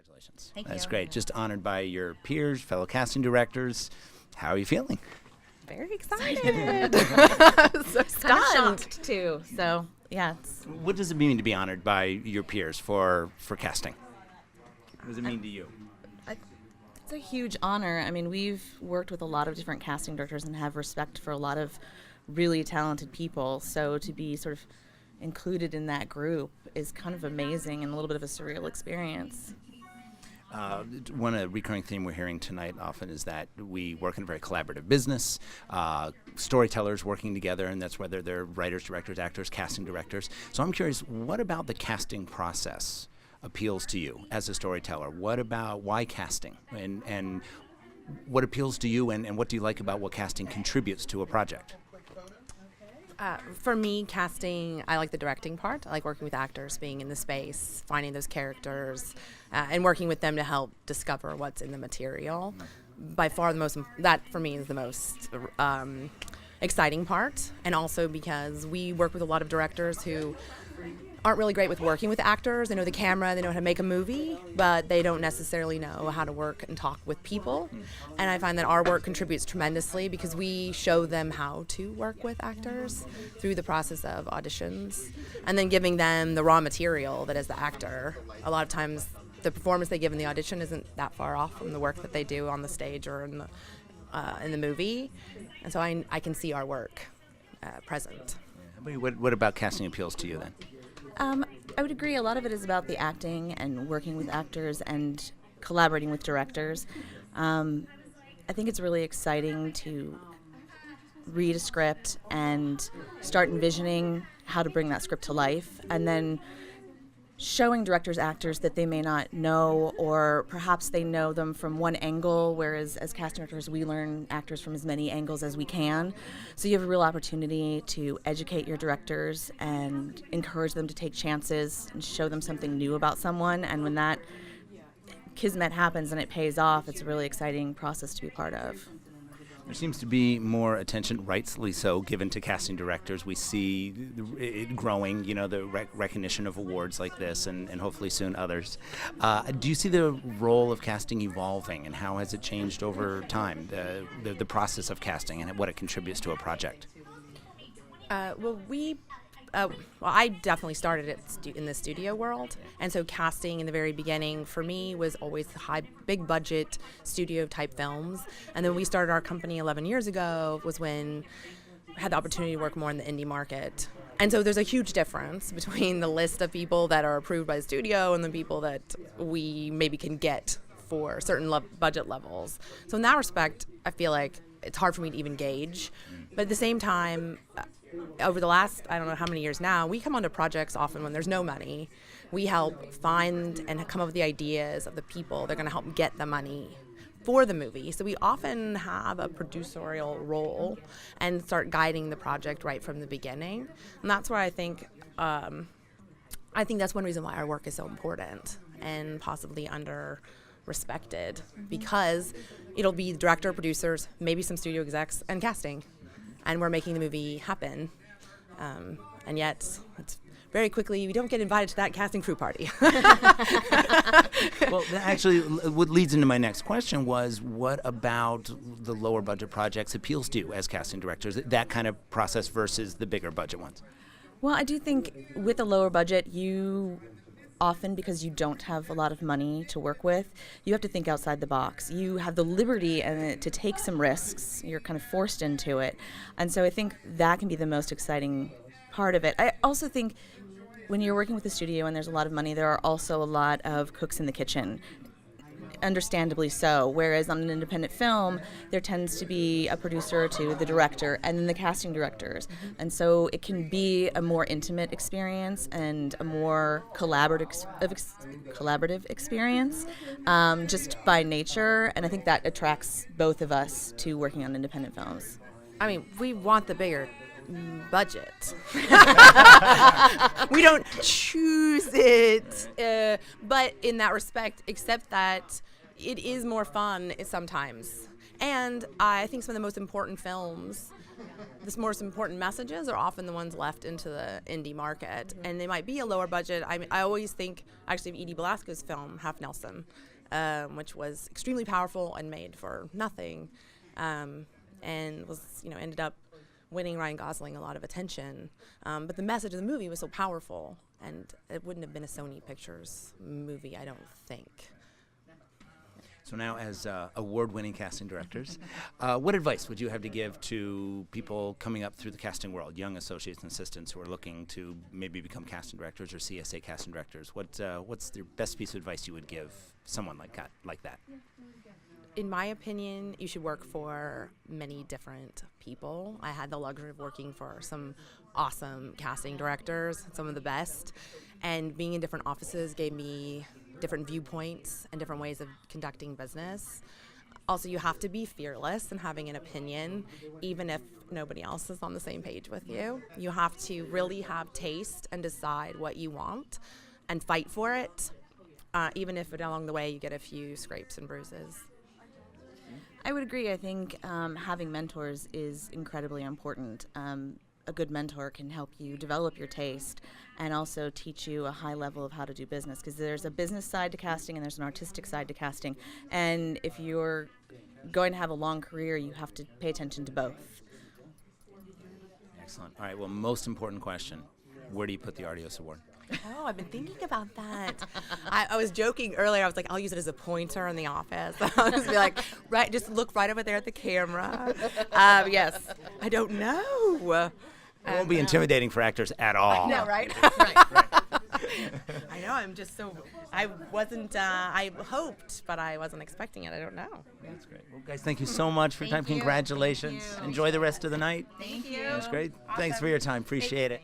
Congratulations. Thank That's you. great. Just honored by your peers, fellow casting directors. How are you feeling? Very excited. So Stunned. shocked too. So yeah, What does it mean to be honored by your peers for casting? What does it mean to you? it's a huge honor. I mean, we've worked with a lot of different casting directors and have respect for a lot of really talented people. So to be sort of included in that group is kind of amazing and a little bit of a surreal experience. One recurring theme we're hearing tonight often is that we work in a very collaborative business, storytellers working together, and that's whether they're writers, directors, actors, casting directors. So I'm curious, what about the casting process appeals to you as a storyteller? Why casting? And what appeals to you, and what do you like about what casting contributes to a project? For me, casting, I like the directing part. I like working with actors, being in the space, finding those characters, and working with them to help discover what's in the material. By far, that for me is the most exciting part. And also because we work with a lot of directors who aren't really great with working with actors. They know the camera, they know how to make a movie, but they don't necessarily know how to work and talk with people. And I find that our work contributes tremendously because we show them how to work with actors through the process of auditions and then giving them the raw material that as the actor, a lot of times the performance they give in the audition isn't that far off from the work that they do on the stage or in the movie. And so I can see our work present. What about casting appeals to you then? I would agree. A lot of it is about the acting and working with actors and collaborating with directors. I think it's really exciting to read a script and start envisioning how to bring that script to life, and then showing directors actors that they may not know, or perhaps they know them from one angle, whereas as casting directors we learn actors from as many angles as we can. So you have a real opportunity to educate your directors and encourage them to take chances and show them something new about someone, and when that kismet happens and it pays off, it's a really exciting process to be part of. There seems to be more attention, rightfully so, given to casting directors. We see it growing, the recognition of awards like this and hopefully soon others. Do you see the role of casting evolving, and how has it changed over time, the process of casting and what it contributes to a project? I definitely started in the studio world, and so casting in the very beginning for me was always big budget studio type films. And then we started our company 11 years ago was when I had the opportunity to work more in the indie market. And so there's a huge difference between the list of people that are approved by the studio and the people that we maybe can get for certain budget levels. So in that respect, I feel like it's hard for me to even gauge. But at the same time, over the last, I don't know how many years now, we come onto projects often when there's no money. We help find and come up with the ideas of the people that are going to help get the money for the movie. So we often have a producerial role and start guiding the project right from the beginning. And that's where I think that's one reason why our work is so important and possibly under-respected, because it'll be director, producers, maybe some studio execs, and casting. And we're making the movie happen. And yet, it's very quickly, we don't get invited to that casting crew party. Well, actually, what leads into my next question was, what about the lower budget projects appeals to you as casting directors, that kind of process versus the bigger budget ones? Well, I do think with a lower budget, you often, because you don't have a lot of money to work with, you have to think outside the box. You have the liberty to take some risks. You're kind of forced into it. And so I think that can be the most exciting part of it. I also think when you're working with a studio and there's a lot of money, there are also a lot of cooks in the kitchen. Understandably so, whereas on an independent film, there tends to be a producer or two, the director, and then the casting directors. And so it can be a more intimate experience and a more collaborative experience just by nature, and I think that attracts both of us to working on independent films. I mean, we want the bigger budget. We don't choose it, but in that respect, except that it is more fun sometimes. And I think some of the most important films the most important messages are often the ones left into the indie market, and they might be a lower budget. I always think actually of Edie Belasco's film Half Nelson, which was extremely powerful and made for nothing, and was ended up winning Ryan Gosling a lot of attention. But the message of the movie was so powerful, and it wouldn't have been a Sony Pictures movie, I don't think. So now, as award-winning casting directors, what advice would you have to give to people coming up through the casting world, young associates and assistants who are looking to maybe become casting directors or CSA casting directors? What's the best piece of advice you would give someone like that? In my opinion, you should work for many different people. I had the luxury of working for some awesome casting directors, some of the best, and being in different offices gave me different viewpoints and different ways of conducting business. Also, you have to be fearless in having an opinion, even if nobody else is on the same page with you. You have to really have taste and decide what you want and fight for it, even if along the way you get a few scrapes and bruises. I would agree. I think having mentors is incredibly important. A good mentor can help you develop your taste and also teach you a high level of how to do business, because there's a business side to casting and there's an artistic side to casting. And if you're going to have a long career, you have to pay attention to both. Excellent. All right, well, most important question. Where do you put the Artios Award? Oh, I've been thinking about that. I was joking earlier. I was like, I'll use it as a pointer in the office. I'll just be like, just look right over there at the camera. Yes, I don't know. It won't be intimidating for actors at all. I know, right? Right. I know. I'm just so. I wasn't. I hoped, but I wasn't expecting it. I don't know. That's great. Well, guys, thank you so much for your time. Thank you. Congratulations. Thank you. Enjoy the rest of the night. Thank you. That's great. Thanks for your time. Appreciate it.